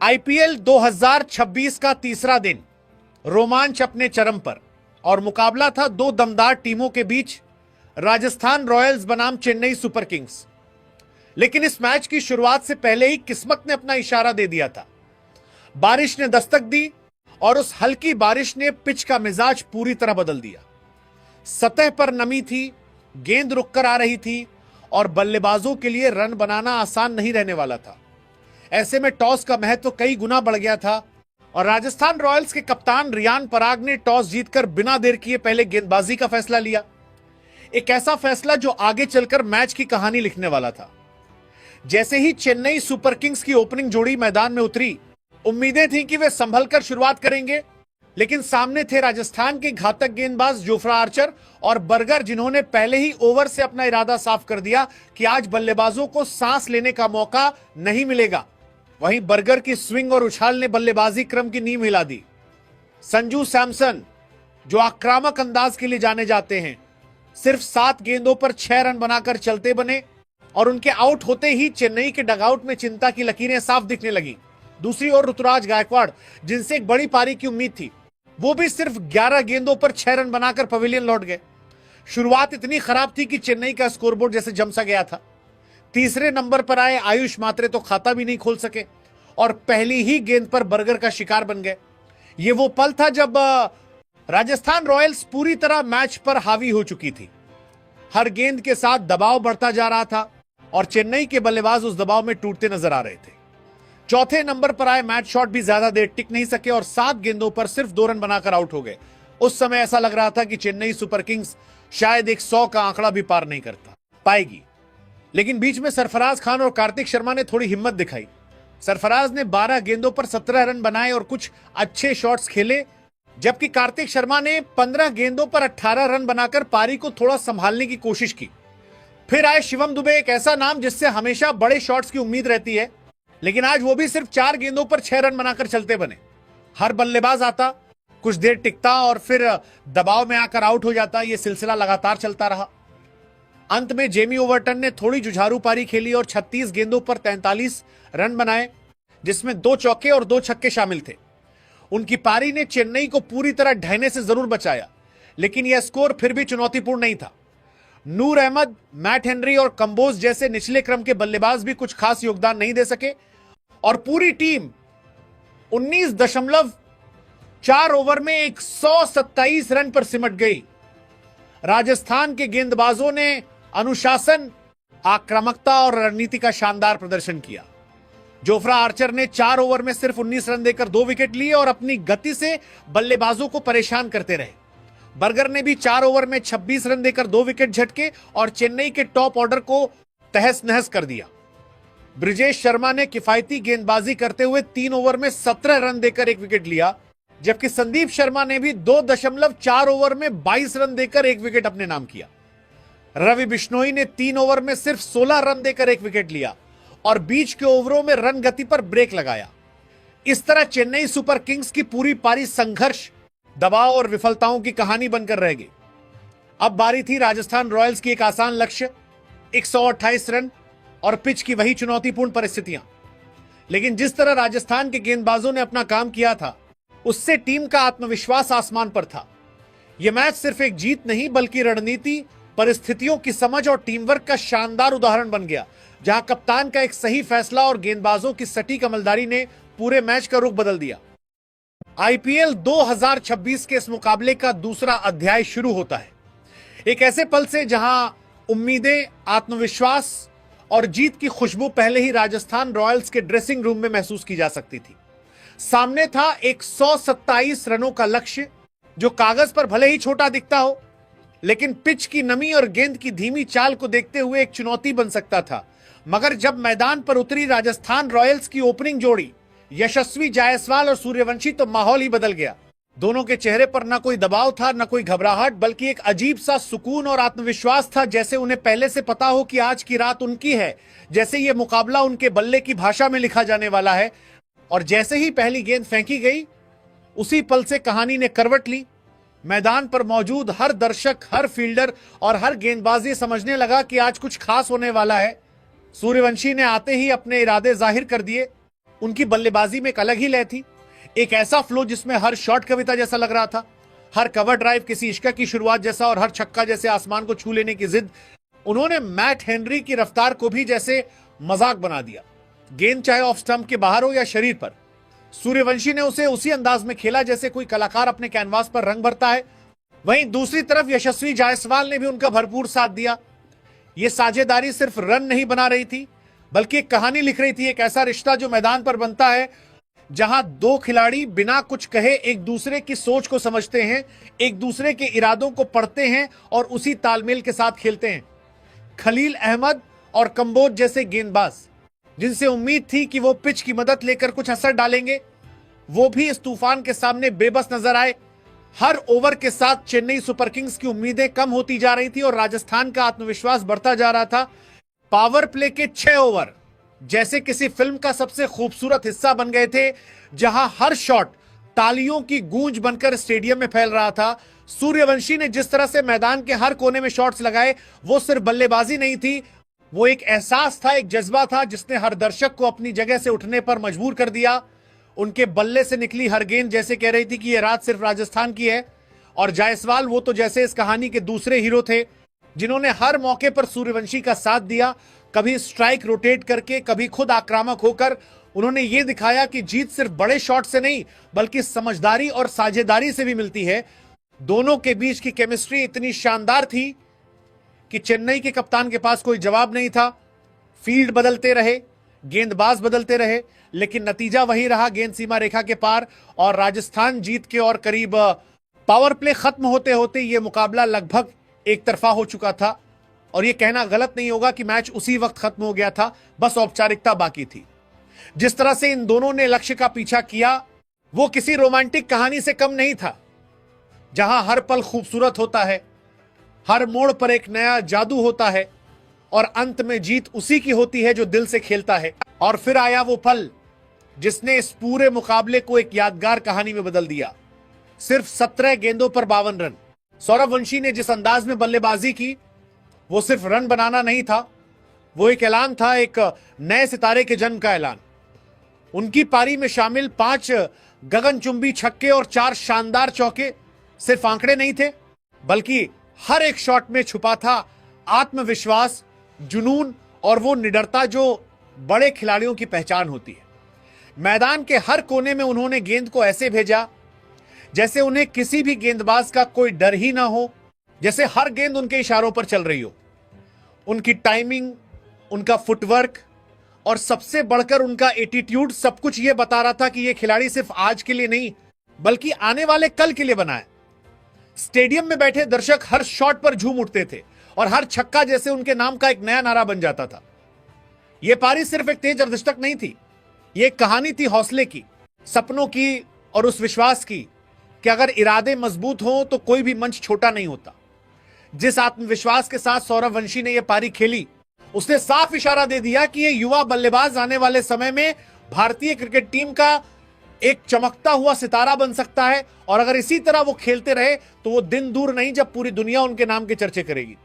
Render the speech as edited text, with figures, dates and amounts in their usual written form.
IPL 2026 का तीसरा दिन, रोमांच अपने चरम पर और मुकाबला था दो दमदार टीमों के बीच, राजस्थान रॉयल्स बनाम चेन्नई सुपर किंग्स। लेकिन इस मैच की शुरुआत से पहले ही किस्मत ने अपना इशारा दे दिया था। बारिश ने दस्तक दी और उस हल्की बारिश ने पिच का मिजाज पूरी तरह बदल दिया। सतह पर नमी थी, गेंद रुककर आ रही थी और बल्लेबाजों के लिए रन बनाना आसान नहीं रहने वाला था। ऐसे में टॉस का महत्व कई गुना बढ़ गया था और राजस्थान रॉयल्स के कप्तान रियान पराग ने टॉस जीतकर बिना देर किए पहले गेंदबाजी का फैसला लिया। एक ऐसा फैसला जो आगे चलकर मैच की कहानी लिखने वाला था। जैसे ही चेन्नई सुपर किंग्स की ओपनिंग जोड़ी मैदान में उतरी, उम्मीदें थीं कि वे संभलकर शुरुआत करेंगे, लेकिन सामने थे राजस्थान के घातक गेंदबाज जोफ्रा आर्चर और बर्गर, जिन्होंने पहले ही ओवर से अपना इरादा साफ कर दिया कि आज बल्लेबाजों को सांस लेने का मौका नहीं मिलेगा। वहीं बर्गर की स्विंग और उछाल ने बल्लेबाजी क्रम की नींव हिला दी। संजू सैमसन, जो आक्रामक अंदाज के लिए जाने जाते हैं, सिर्फ 7 गेंदों पर 6 रन बनाकर चलते बने और उनके आउट होते ही चेन्नई के डगआउट में चिंता की लकीरें साफ दिखने लगी। दूसरी ओर ऋतुराज गायकवाड़, जिनसे एक बड़ी पारी की उम्मीद थी, वो भी सिर्फ 11 गेंदों पर 6 रन बनाकर पवेलियन लौट गए। शुरुआत इतनी खराब थी कि चेन्नई का स्कोरबोर्ड जैसे जम सा गया था। तीसरे नंबर पर आए आयुष मात्रे तो खाता भी नहीं खोल सके और पहली ही गेंद पर बर्गर का शिकार बन गए। ये वो पल था जब राजस्थान रॉयल्स पूरी तरह मैच पर हावी हो चुकी थी। हर गेंद के साथ दबाव बढ़ता जा रहा था और चेन्नई के बल्लेबाज उस दबाव में टूटते नजर आ रहे थे। चौथे नंबर पर आए मैट शॉट भी ज्यादा देर टिक नहीं सके और 7 गेंदों पर सिर्फ 2 रन बनाकर आउट हो गए। उस समय ऐसा लग रहा था कि चेन्नई सुपर किंग्स शायद 100 का आंकड़ा भी पार नहीं करता पाएगी। लेकिन बीच में सरफराज खान और कार्तिक शर्मा ने थोड़ी हिम्मत दिखाई। सरफराज ने 12 गेंदों पर 17 रन बनाए और कुछ अच्छे शॉट्स खेले, जबकि कार्तिक शर्मा ने 15 गेंदों पर 18 रन बनाकर पारी को थोड़ा संभालने की कोशिश की। फिर आए शिवम दुबे, एक ऐसा नाम जिससे हमेशा बड़े शॉट्स की उम्मीद रहती है, लेकिन आज वो भी सिर्फ 4 गेंदों पर 6 रन बनाकर चलते बने। हर बल्लेबाज आता, कुछ देर टिकता और फिर दबाव में आकर आउट हो जाता। यह सिलसिला लगातार चलता रहा। अंत में जेमी ओवर्टन ने थोड़ी जुझारू पारी खेली और 36 गेंदों पर 43 रन बनाए, जिसमें 2 चौके और 2 छक्के शामिल थे। उनकी पारी ने चेन्नई को पूरी तरह ढहने से जरूर बचाया, लेकिन यह स्कोर फिर भी चुनौतीपूर्ण नहीं था। नूर अहमद, मैट हेनरी और कंबोज जैसे निचले क्रम के बल्लेबाज भी कुछ खास योगदान नहीं दे सके और पूरी टीम 19.4 ओवर में 127 रन पर सिमट गई। राजस्थान के गेंदबाजों ने अनुशासन, आक्रामकता और रणनीति का शानदार प्रदर्शन किया। जोफ्रा आर्चर ने 4 ओवर में सिर्फ 19 रन देकर 2 विकेट लिए और अपनी गति से बल्लेबाजों को परेशान करते रहे। बर्गर ने भी 4 ओवर में 26 रन देकर 2 विकेट झटके और चेन्नई के टॉप ऑर्डर को तहस नहस कर दिया। ब्रिजेश शर्मा ने किफायती गेंदबाजी करते हुए 3 ओवर में 17 रन देकर 1 विकेट लिया, जबकि संदीप शर्मा ने भी 2.4 ओवर में 22 रन देकर 1 विकेट अपने नाम किया। रवि बिश्नोई ने 3 ओवर में सिर्फ 16 रन देकर 1 विकेट लिया और बीच के ओवरों में रन गति पर ब्रेक लगाया। इस तरह चेन्नई सुपर किंग्स की पूरी पारी संघर्ष, दबाव और विफलताओं की कहानी बनकर रह गई। अब बारी थी राजस्थान रॉयल्स की एक आसान लक्ष्य, 128 रन और पिच की वही चुनौतीपूर्ण परिस्थितियां। लेकिन जिस तरह राजस्थान के गेंदबाजों ने अपना काम किया था, उससे टीम का आत्मविश्वास आसमान पर था। यह मैच सिर्फ एक जीत नहीं, बल्कि रणनीति, परिस्थितियों की समझ और टीमवर्क का शानदार उदाहरण बन गया, जहां कप्तान का एक सही फैसला और गेंदबाजों की सटीक अमलदारी ने पूरे मैच का रुख बदल दिया। आईपीएल 2026 के इस मुकाबले का दूसरा अध्याय शुरू होता है, एक ऐसे पल से जहां उम्मीदें, आत्मविश्वास और जीत की खुशबू पहले ही राजस्थान रॉयल्स के ड्रेसिंग रूम में महसूस की जा सकती थी। सामने था 127 रनों का लक्ष्य, जो कागज पर भले ही छोटा दिखता हो, लेकिन पिच की नमी और गेंद की धीमी चाल को देखते हुए एक चुनौती बन सकता था। मगर जब मैदान पर उतरी राजस्थान रॉयल्स की ओपनिंग जोड़ी यशस्वी जायसवाल और सूर्यवंशी, तो माहौल ही बदल गया। दोनों के चेहरे पर न कोई दबाव था, न कोई घबराहट, बल्कि एक अजीब सा सुकून और आत्मविश्वास था, जैसे उन्हें पहले से पता हो कि आज की रात उनकी है, जैसे यह मुकाबला उनके बल्ले की भाषा में लिखा जाने वाला है। और जैसे ही पहली गेंद फेंकी गई, उसी पल से कहानी ने करवट ली। मैदान पर मौजूद हर दर्शक, हर फील्डर और हर गेंदबाज ये समझने लगा कि आज कुछ खास होने वाला है। सूर्यवंशी ने आते ही अपने इरादे जाहिर कर दिए। उनकी बल्लेबाजी में एक अलग ही लय थी, एक ऐसा फ्लो जिसमें हर शॉट कविता जैसा लग रहा था, हर कवर ड्राइव किसी इश्क की शुरुआत जैसा और हर छक्का जैसे आसमान को छू लेने की जिद। उन्होंने मैट हेनरी की रफ्तार को भी जैसे मजाक बना दिया। गेंद चाहे ऑफ स्टंप के बाहर हो या शरीर पर, सूर्यवंशी ने उसे उसी अंदाज में खेला जैसे कोई कलाकार अपने कैनवास पर रंग भरता है। वहीं दूसरी तरफ यशस्वी जायसवाल ने भी उनका भरपूर साथ दिया। यह साझेदारी सिर्फ रन नहीं बना रही थी, बल्कि एक कहानी लिख रही थी, एक ऐसा रिश्ता जो मैदान पर बनता है जहां दो खिलाड़ी बिना कुछ कहे एक दूसरे की सोच को समझते हैं, एक दूसरे के इरादों को पढ़ते हैं और उसी तालमेल के साथ खेलते हैं। खलील अहमद और कंबोज जैसे गेंदबाज, जिनसे उम्मीद थी कि वो पिच की मदद लेकर कुछ असर डालेंगे, वो भी इस तूफान के सामने बेबस नजर आए। हर ओवर के साथ चेन्नई सुपर किंग्स की उम्मीदें कम होती जा रही थी और राजस्थान का आत्मविश्वास बढ़ता जा रहा था। पावर प्ले के 6 ओवर जैसे किसी फिल्म का सबसे खूबसूरत हिस्सा बन गए थे, जहां हर शॉट तालियों की गूंज बनकर स्टेडियम में फैल रहा था। सूर्यवंशी ने जिस तरह से मैदान के हर कोने में शॉट्स लगाए, वो सिर्फ बल्लेबाजी नहीं थी, वो एक एहसास था, एक जज्बा था जिसने हर दर्शक को अपनी जगह से उठने पर मजबूर कर दिया। उनके बल्ले से निकली हर गेंद जैसे कह रही थी कि यह रात सिर्फ राजस्थान की है। और जायसवाल वो तो जैसे इस कहानी के दूसरे हीरो थे, जिन्होंने हर मौके पर सूर्यवंशी का साथ दिया। कभी स्ट्राइक रोटेट करके, कभी खुद आक्रामक होकर उन्होंने ये दिखाया कि जीत सिर्फ बड़े शॉट से नहीं, बल्कि समझदारी और साझेदारी से भी मिलती है। दोनों के बीच की केमिस्ट्री इतनी शानदार थी कि चेन्नई के कप्तान के पास कोई जवाब नहीं था। फील्ड बदलते रहे, गेंदबाज बदलते रहे, लेकिन नतीजा वही रहा, गेंद सीमा रेखा के पार, और राजस्थान जीत के और करीब। पावर प्ले खत्म होते होते यह मुकाबला लगभग एक तरफा हो चुका था और यह कहना गलत नहीं होगा कि मैच उसी वक्त खत्म हो गया था, बस औपचारिकता बाकी थी। जिस तरह से इन दोनों ने लक्ष्य का पीछा किया, वो किसी रोमांटिक कहानी से कम नहीं था, जहां हर पल खूबसूरत होता है, हर मोड़ पर एक नया जादू होता है और अंत में जीत उसी की होती है जो दिल से खेलता है। और फिर आया वो पल जिसने इस पूरे मुकाबले को एक यादगार कहानी में बदल दिया। सिर्फ 17 गेंदों पर 52 रन। सौरववंशी ने जिस अंदाज में बल्लेबाजी की, वो सिर्फ रन बनाना नहीं था, वो एक ऐलान था, एक नए सितारे के जन्म का ऐलान। उनकी पारी में शामिल 5 गगनचुंबी छक्के और 4 शानदार चौके सिर्फ आंकड़े नहीं थे, बल्कि हर एक शॉट में छुपा था आत्मविश्वास, जुनून और वो निडरता जो बड़े खिलाड़ियों की पहचान होती है। मैदान के हर कोने में उन्होंने गेंद को ऐसे भेजा जैसे उन्हें किसी भी गेंदबाज का कोई डर ही ना हो, जैसे हर गेंद उनके इशारों पर चल रही हो। उनकी टाइमिंग, उनका फुटवर्क और सबसे बढ़कर उनका एटीट्यूड, सब कुछ यह बता रहा था कि यह खिलाड़ी सिर्फ आज के लिए नहीं, बल्कि आने वाले कल के लिए बना है। स्टेडियम में बैठे दर्शक हर शॉट पर झूम उठते थे और हर छक्का जैसे उनके नाम का एक नया नारा बन जाता था। यह पारी सिर्फ एक तेज अर्धशतक नहीं थी, यह एक कहानी थी हौसले की, सपनों की और उस विश्वास की कि अगर इरादे मजबूत हों तो कोई भी मंच छोटा नहीं होता। जिस आत्मविश्वास के साथ सौरववंशी ने यह पारी खेली, उसने साफ इशारा दे दिया कि यह युवा बल्लेबाज आने वाले समय में भारतीय क्रिकेट टीम का एक चमकता हुआ सितारा बन सकता है। और अगर इसी तरह वो खेलते रहे तो वो दिन दूर नहीं जब पूरी दुनिया उनके नाम के चर्चे करेगी।